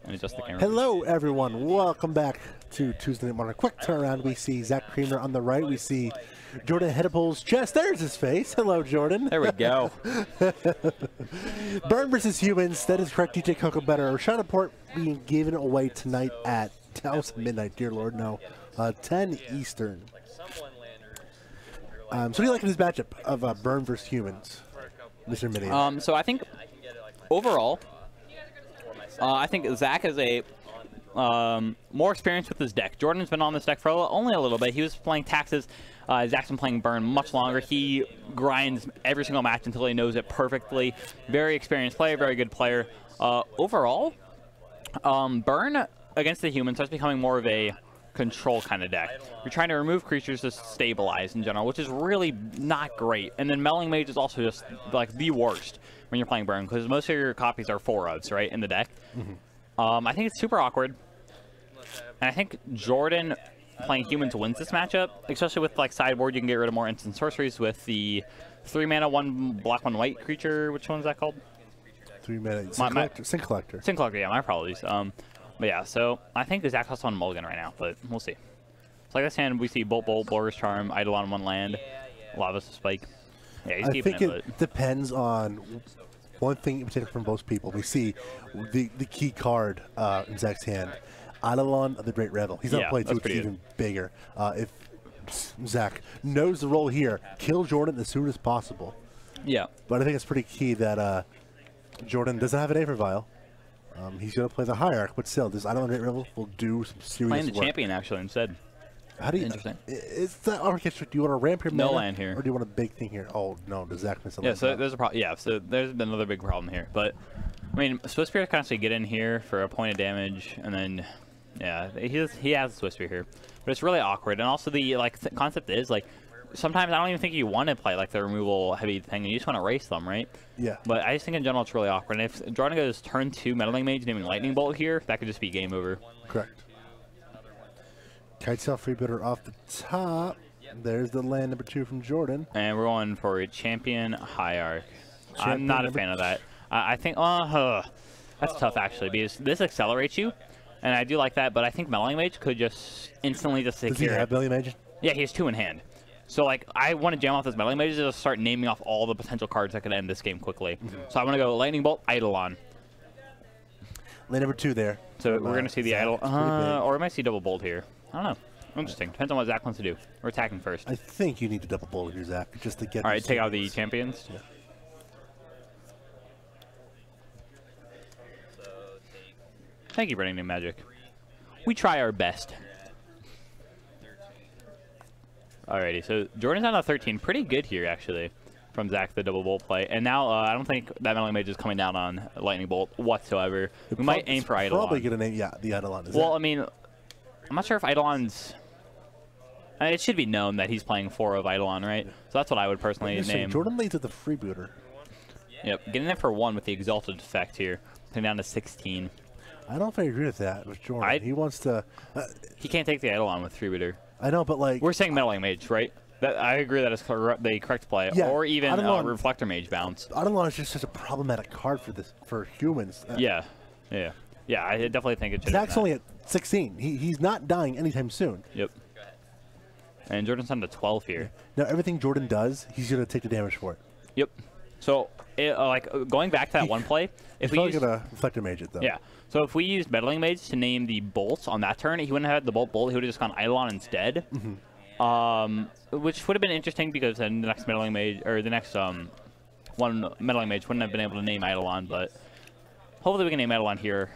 and adjust the camera. Hello, everyone. Welcome back to Tuesday Night Morning. Quick turnaround. We see Zach Creemer on the right. We see Jordan Hudepohl's chest. There's his face. Hello, Jordan. There we go. Burn versus Humans. That is correct. DJ Coco Better. Rashad Port being given away tonight at midnight. Dear Lord, no. 10 Eastern. So what do you like in this matchup of Burn versus Humans, Mr. Mini? So I think overall, I think Zach is a more experience with his deck. Jordan's been on this deck for only a little bit. He was playing Taxes. Zach's been playing Burn much longer. He grinds every single match until he knows it perfectly. Very experienced player, very good player. Overall, Burn against the Humans starts becoming more of a control kind of deck. You're trying to remove creatures to stabilize in general, which is really not great. And then Meddling Mage is also just like the worst when you're playing Burn, because most of your copies are 4-ofs, right, in the deck. I think it's super awkward. And I think Jordan playing Humans wins this matchup, especially with like sideboard. You can get rid of more instant sorceries with the 3 mana, 1 black, 1 white creature. Which one's that called? 3 mana. Sin Collector. Sin Collector, yeah, my apologies. But yeah, so I think Zach has on Mulligan right now, but we'll see. So like this hand, we see Bolt, Blur's Charm, Eidolon 1 land, Lava's Spike. Yeah, he's keeping it. I think it depends on one thing in particular from most people. We see the key card in Zach's hand, Eidolon of the Great Revel. He's not playing too, it's even bigger. If Zach knows the role here, kill Jordan as soon as possible. Yeah. But I think it's pretty key that Jordan doesn't have an Aether Vial. He's going to play the Hierarch, but still, this Eidolon Great Revel will do some serious Playing the work. Champion, actually, instead. How do you? Interesting. Is that orchestra? Do you want a ramp here? No land here. Or do you want a big thing here? Oh no, does Zach miss a land? Yeah, so there's a problem. Yeah, so there's been another big problem here. But I mean, Swiss Spear can actually get in here for a point of damage, and then yeah, he has Swiss Spear here, but it's really awkward. And also the concept is like sometimes I don't even think you want to play like the removal heavy thing, and you just want to race them, right? Yeah. But I just think in general it's really awkward. And if Jordan goes turn 2 Meddling Mage naming Lightning Bolt here, that could just be game over. Correct. Kitesell Freebooter off the top. There's the land number 2 from Jordan. And we're going for a Champion Hierarch. I'm not a fan of that. I think, that's tough actually, because this accelerates you, and I do like that, but I think Meddling Mage could just instantly just secure. Does he have Meddling Mage? Yeah, he has 2 in hand. So, like, I want to jam off this Meddling Mage and just start naming off all the potential cards that could end this game quickly. So I'm going to go Lightning Bolt, Eidolon. Land number 2 there. So we're going to see the Eidolon, or we might see double bolt here. I don't know. Interesting. Depends on what Zach wants to do. We're attacking first. I think you need to double bolt here, Zach, just to get. All right, take out the champions. Yeah. Thank you, Branding New Magic. We try our best. Alrighty, so Jordan's on a 13. Pretty good here, actually, from Zach, the double bolt play. And now I don't think that Meddling Mage is coming down on Lightning Bolt whatsoever. We might aim for Eidolon. Probably going to name, yeah, the Eidolon. Well, I mean, I'm not sure if Eidolon's... it should be known that he's playing 4 of Eidolon, right? Yeah. So that's what I would personally name. Jordan leads with the Freebooter. Yep, getting there for 1 with the Exalted effect here. Coming down to 16. I don't know if I agree with that with Jordan. He wants to... he can't take the Eidolon with Freebooter. I know, but like... We're saying Meddling Mage, right? I agree that is the correct play. Yeah, or even Reflector Mage bounce. Eidolon is just such a problematic card for Humans. Yeah, I definitely think it should. Zach's only at 16. He's not dying anytime soon. Yep. And Jordan's on to 12 here. Now everything Jordan does, he's gonna take the damage for it. Yep. So, going back to that one play, if we gonna Reflector Mage it though. Yeah. So if we used Meddling Mage to name the bolts on that turn, he wouldn't have had the bolt. He would have just gone Eidolon instead. Which would have been interesting because then the next Meddling Mage, or the next one Meddling Mage wouldn't have been able to name Eidolon, but hopefully we can name Eidolon here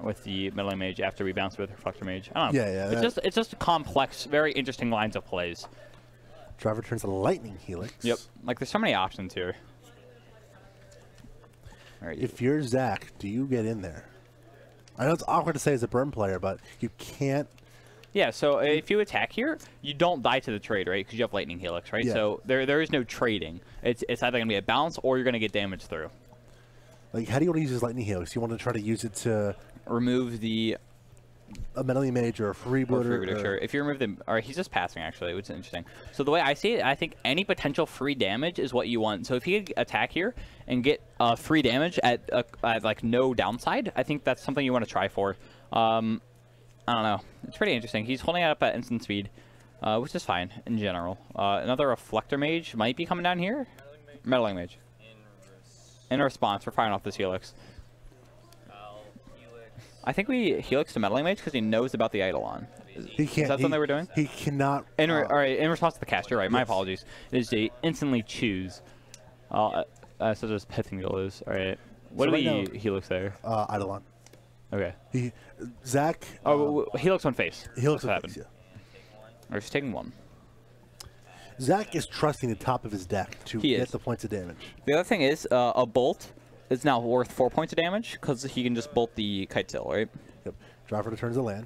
with the Meddling Mage after we bounce with Reflector Mage. I don't know. Yeah. It's just complex, very interesting lines of plays. Driver turns a Lightning Helix. Yep. Like there's so many options here. All right, if you're Zach, do you get in there? I know it's awkward to say as a Burn player, but you can't. Yeah, so if you attack here, you don't die to the trade, right? Because you have Lightning Helix, right? Yeah. So there is no trading. It's either going to be a bounce or you're going to get damage through. Like, how do you want to use this Lightning Helix? You want to try to use it to... remove the a meddling mage or a freebooter. Sure. If you remove them, or he's just passing actually, which is interesting. So the way I see it, I think any potential free damage is what you want. So if he could attack here and get free damage at like no downside, I think that's something you want to try for. I don't know. It's pretty interesting. He's holding it up at instant speed, which is fine in general. Another reflector mage might be coming down here. Meddling mage. In response, we're firing off this Helix. I think we Helix to Meddling Mage because he knows about the Eidolon. Is that something they were doing? He cannot. All right, in response to the cast, you're right. My apologies. It is to instantly choose. Such as Pithingale is. All right. What do we Helix there? Eidolon. Okay. Zach. Helix on face. Helix on face, yeah. Or just taking one. Zach is trusting the top of his deck to get the points of damage. The other thing is, a bolt is now worth 4 points of damage because he can just bolt the kite tail, right? Yep. Draw for the turns of land.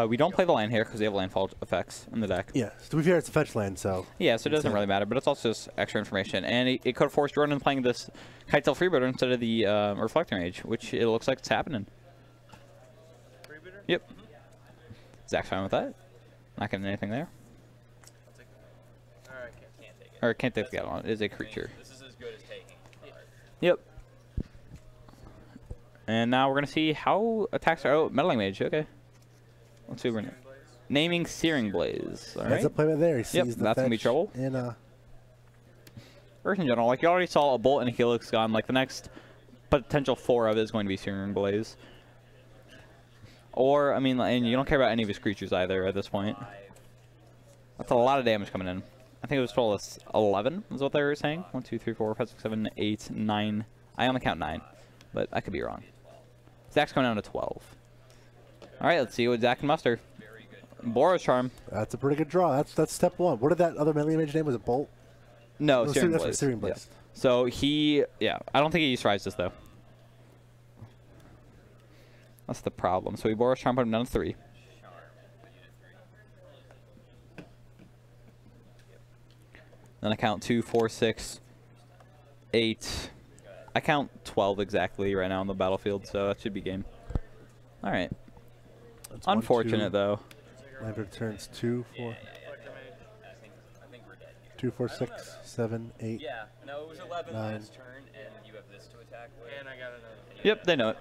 We don't play the land here because they have landfall effects in the deck. Yeah, to be fair, it's a fetch land, so... Yeah, so it doesn't really matter, but it's also just extra information. And it could have forced Jordan playing this kite tail freebooter instead of the reflector mage, which it looks like it's happening. Freebooter? Yep. Zach's fine with that. Not getting anything there. Or can't take the Eidolon. It is a creature. This is as good as taking. Yep. And now we're going to see how attacks are... Oh, Meddling Mage. Okay. Let's see what we're naming Searing Blaze. All right. That's a play right there. He sees that's going to be trouble. And, First in general, like you already saw a Bolt and a Helix gone. Like the next potential 4 of it is going to be Searing Blaze. Or, I mean, and you don't care about any of his creatures either at this point. That's a lot of damage coming in. I think it was total as 11 is what they were saying. 1, 2, 3, 4, 5, 6, 7, 8, 9. I only count 9, but I could be wrong. Zach's coming down to 12. All right, let's see what Zach can muster. Boros Charm. That's a pretty good draw. That's step 1. What did that other melee mage name? Was it Bolt? No, Searing Blaze. That's Searing Blaze. Yeah. So I don't think he used Rise this though. That's the problem. So we Boros Charm, put him down to 3. Then I count 2, 4, 6, 8. I count 12 exactly right now on the battlefield, so that should be game. All right. That's unfortunate, though. Land returns 2, 4. 2, 4, 6, 7, 8. Yeah, no, it was 11 9. last turn, and you have this to attack with. And I got another. Yep, they know it.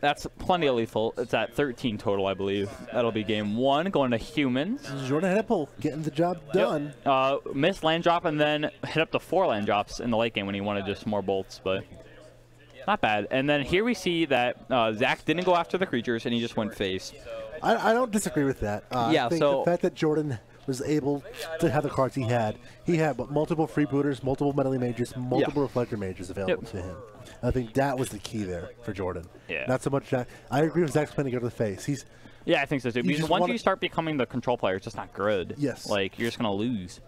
That's plenty of lethal. It's at 13 total, I believe. That'll be game 1, going to humans. Jordan Hudepohl getting the job done. Yep. Missed land drop and then hit up to 4 land drops in the late game when he wanted just more bolts, but not bad. And then here we see that Zach didn't go after the creatures and he just went face. I don't disagree with that. Yeah, I think so the fact that Jordan was able to have the cards he had multiple freebooters, multiple meddling mages, multiple reflector mages available to him. I think that was the key there for Jordan. Yeah. Not so much that. I agree with Zach's plan to go to the face. Yeah, I think so too. Because once you start becoming the control player, it's just not good. Yes. Like, you're just going to lose.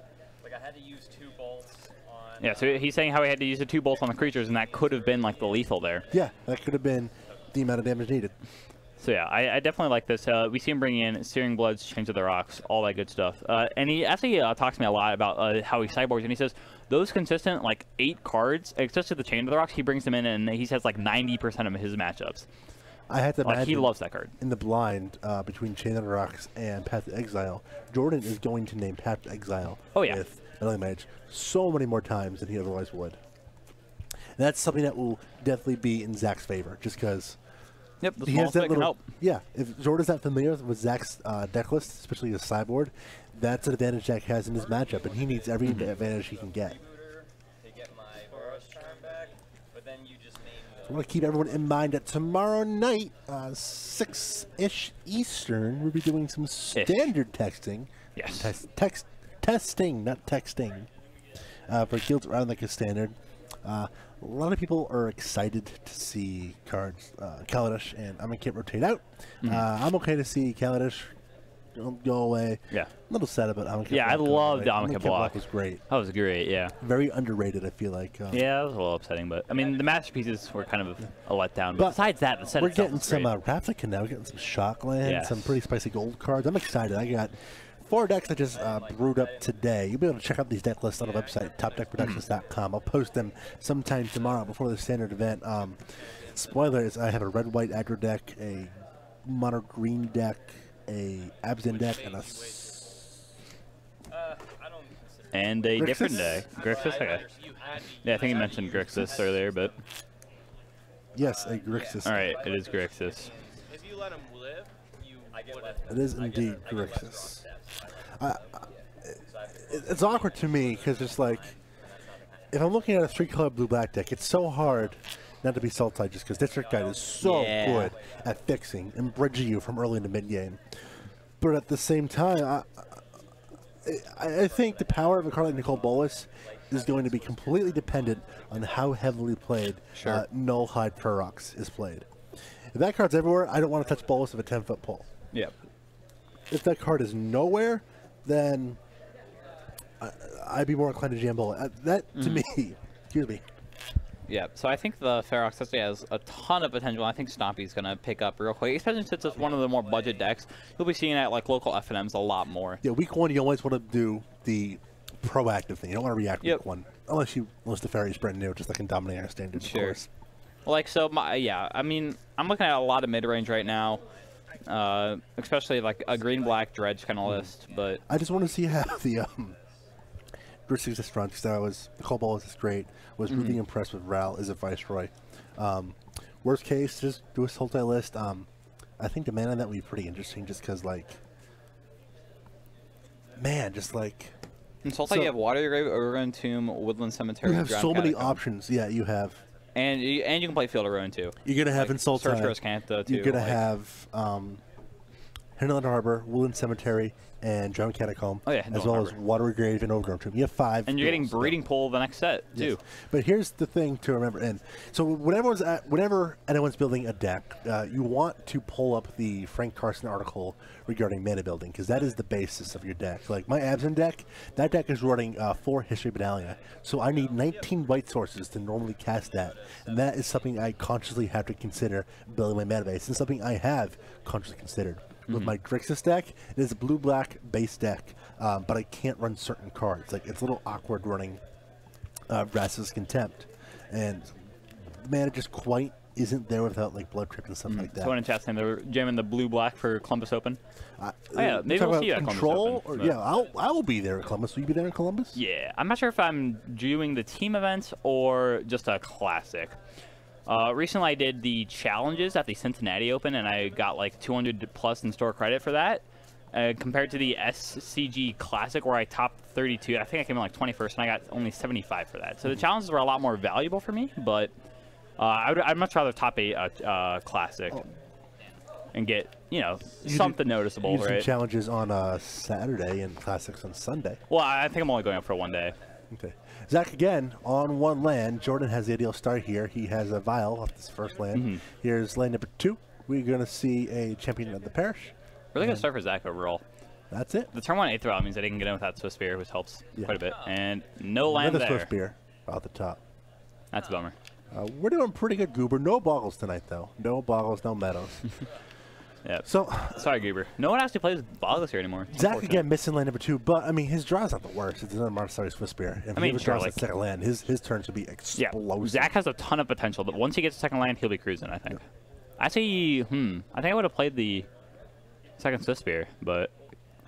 Like, I had to use 2 bolts on... Yeah, so he's saying how he had to use the 2 bolts on the creatures, and that could have been, like, the lethal there. Yeah, that could have been the amount of damage needed. So, yeah, I definitely like this. We see him bringing in Searing Bloods, Chains of the Rocks, all that good stuff. And he actually talks to me a lot about how he sideboards, and he says those consistent, like, 8 cards, especially the Chain of the Rocks, he brings them in, and he says, like, 90% of his matchups. I had to imagine he loves that card. In the blind between Chain of the Rocks and Path to Exile, Jordan is going to name Path to Exile with Meddling Mage so many more times than he otherwise would. And that's something that will definitely be in Zach's favor, just because... Yep, the small stick can help. Yeah, if Jordan's not familiar with Zach's deck list, especially his sideboard, that's an advantage Zach has in his matchup, and he needs every advantage he can get. So I want to keep everyone in mind that tomorrow night, 6-ish Eastern, we'll be doing some standard texting. Yes. Testing, not texting. For guilds around like a standard. A lot of people are excited to see cards, Kaladesh and Amonkhet rotate out. I'm okay to see Kaladesh go away. Yeah. A little sad about Amonkhet. Yeah, I love the Amonkhet block. Was great. That was great, yeah. Very underrated, I feel like. Yeah, it was a little upsetting, but I mean, the masterpieces were kind of a letdown. But besides that, the set we're itself getting some Ravnica now. We're getting some Shockland, some pretty spicy gold cards. I'm excited. I got 4 decks I just brewed up today. You'll be able to check out these deck lists on the website, topdeckproductions.com. I'll post them sometime tomorrow before the standard event. Spoiler is I have a red-white aggro deck, a mono-green deck, a Abzin deck, and a Grixis? Different day. Grixis? Okay. Yeah, I think you mentioned Grixis earlier, but... Yes, a Grixis. Alright, it is Grixis. If you let him live, it is indeed Grixis. It's awkward to me, because it's like... If I'm looking at a 3-color blue-black deck, it's so hard not to be Sultai, just because District Guide is so good at fixing and bridging you from early to mid-game. But at the same time, I think the power of a card like Nicole Bolas is going to be completely dependent on how heavily played Null Hide Ferox is played. If that card's everywhere, I don't want to touch Bolas of a 10-foot pole. Yep. If that card is nowhere, then I'd be more inclined to jam Bolas. That, to me, excuse me. Yeah, so I think the Ferox actually has a ton of potential. I think Stompy's going to pick up real quick, especially since it's one of the more budget decks. You'll be seeing it at like local FNMs a lot more. Yeah, week 1 you always want to do the proactive thing. You don't want to react week 1, unless the Fairy's brand new, just like in Dominating our Standard, of course. Like, so, I mean, I'm looking at a lot of mid-range right now, especially like a green-black dredge kind of list, but... I just want to see how the Grixis is front, because Nicole Bolas is great. Was really impressed with Ral as a Viceroy. Worst case, just do a Sultai list. I think the mana on that would be pretty interesting, just because, like, man, just like... In Sultai, you have Water Grave, Overgrown Tomb, Woodland Cemetery. You have so many options. Yeah, you have. And you can play Field of Ruin, too. You're going to have like, in Sultai. Sorcerer's Cantha, too. You're going to have Hinterland Harbor, Woodland Cemetery, and Drowned Catacomb, as well as Water Grave and Overgrown Tomb. You have 5. And you're getting Breeding Pool the next set, too. Yes. But here's the thing to remember. And so whenever anyone's building a deck, you want to pull up the Frank Carson article regarding mana building, because that is the basis of your deck. Like my Abzin deck, that deck is running 4 History Battalion. So I need 19 white sources to normally cast that. And that is something I consciously have to consider building my mana base, and something I have consciously considered. With my Grixis deck, it is a blue-black base deck, but I can't run certain cards. Like, it's a little awkward running Vraska's Contempt. And mana just quite isn't there without, like, Blood Crypt and stuff like that. Someone in chat saying they're jamming the blue-black for Columbus Open. Oh, yeah, maybe we'll see you at Columbus Open. Yeah, I will be there at Columbus. Will you be there in Columbus? Yeah, I'm not sure if I'm doing the team events or just a classic. Recently I did the challenges at the Cincinnati Open, and I got like 200 plus in store credit for that. Compared to the SCG Classic, where I topped 32, I think I came in like 21st, and I got only 75 for that. So the challenges were a lot more valuable for me, but I'd much rather top a Classic and get, you know, something noticeable, right? Some challenges on Saturday and Classics on Sunday. Well, I think I'm only going up for one day. Okay. Zach, again, on 1 land. Jordan has the ideal start here. He has a Vial off this first land. Here's land number 2. We're going to see a champion of the parish. Really good start for Zach overall. That's it. The turn 1 8th row means that he can get in with that Swiss Spear, which helps quite a bit. And no land there. Swiss Spear out the top. That's a bummer. We're doing pretty good, Goober. No boggles tonight, though. No boggles, no meadows. Yeah. So sorry, Goober. No one actually plays boggles here anymore. Zach again missing land number 2, but I mean his draw's not the worst. It's another Marcellus Swiss Spear. If he draws a second land, his turn should be explosive. Yeah, Zach has a ton of potential, but once he gets a second land, he'll be cruising, I think. I say, I think I would have played the second Swiss Spear, but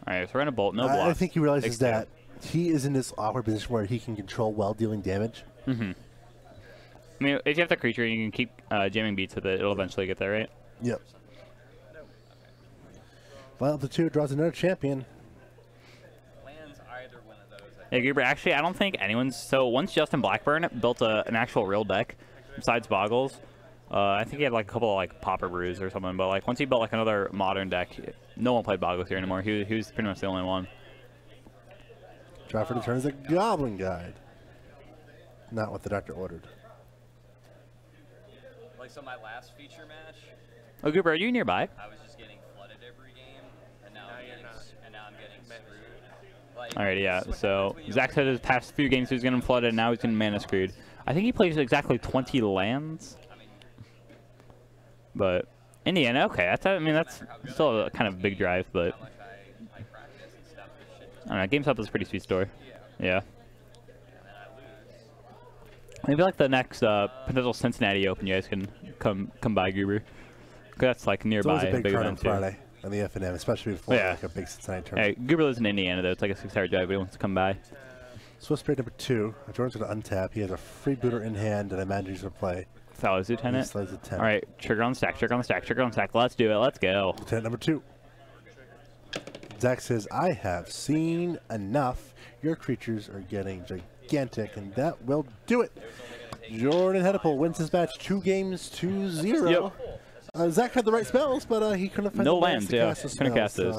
all right, so we're gonna bolt, no block. I think he realizes that he is in this awkward position where he can control while dealing damage. I mean, if you have the creature, you can keep jamming beats with it. It'll eventually get there, right? Yep. Well, the 2 draws another champion. Lands either one of those. Yeah, Goober, actually, I don't think anyone's... So, once Justin Blackburn built an actual real deck, besides Boggles, I think he had, like, a couple of, like, Popper Brews or something, but, like, once he built, like, another modern deck, no one played Boggles here anymore. He was pretty much the only one. Draw for the turn is a Goblin Guide. Not what the doctor ordered. Like, so my last feature match... Oh, Goober, are you nearby? I was just getting flooded every game, and now I'm getting screwed. Like, alright, yeah, so Zach said his past few games he was getting flooded, and now he's getting mana screwed. I think he plays exactly 20 lands. But in the end, okay, I mean, that's still a kind of big drive, but... don't know. GameStop is a pretty sweet store. Yeah. Maybe like the next potential Cincinnati Open, you guys can come by, Goober. Cause that's like nearby. It's always a big card on event, Friday on the F&M, especially before like a big Cincinnati tournament. Hey, Goober lives in Indiana though. It's like a 6-hour drive, but he wants to come by. Swift Spirit number 2. Jordan's going to untap. He has a freebooter in hand, and I imagine he's going to play. Sally's Lieutenant. Lieutenant. All right, trigger on the stack, trigger on the stack, trigger on the stack. Let's do it. Let's go. Lieutenant number 2. Zach says, I have seen enough. Your creatures are getting gigantic, and that will do it. Jordan Hudepohl wins his match 2 games to 0. Yep. Zach had the right spells, but he couldn't find no the lands. Yeah, couldn't cast those.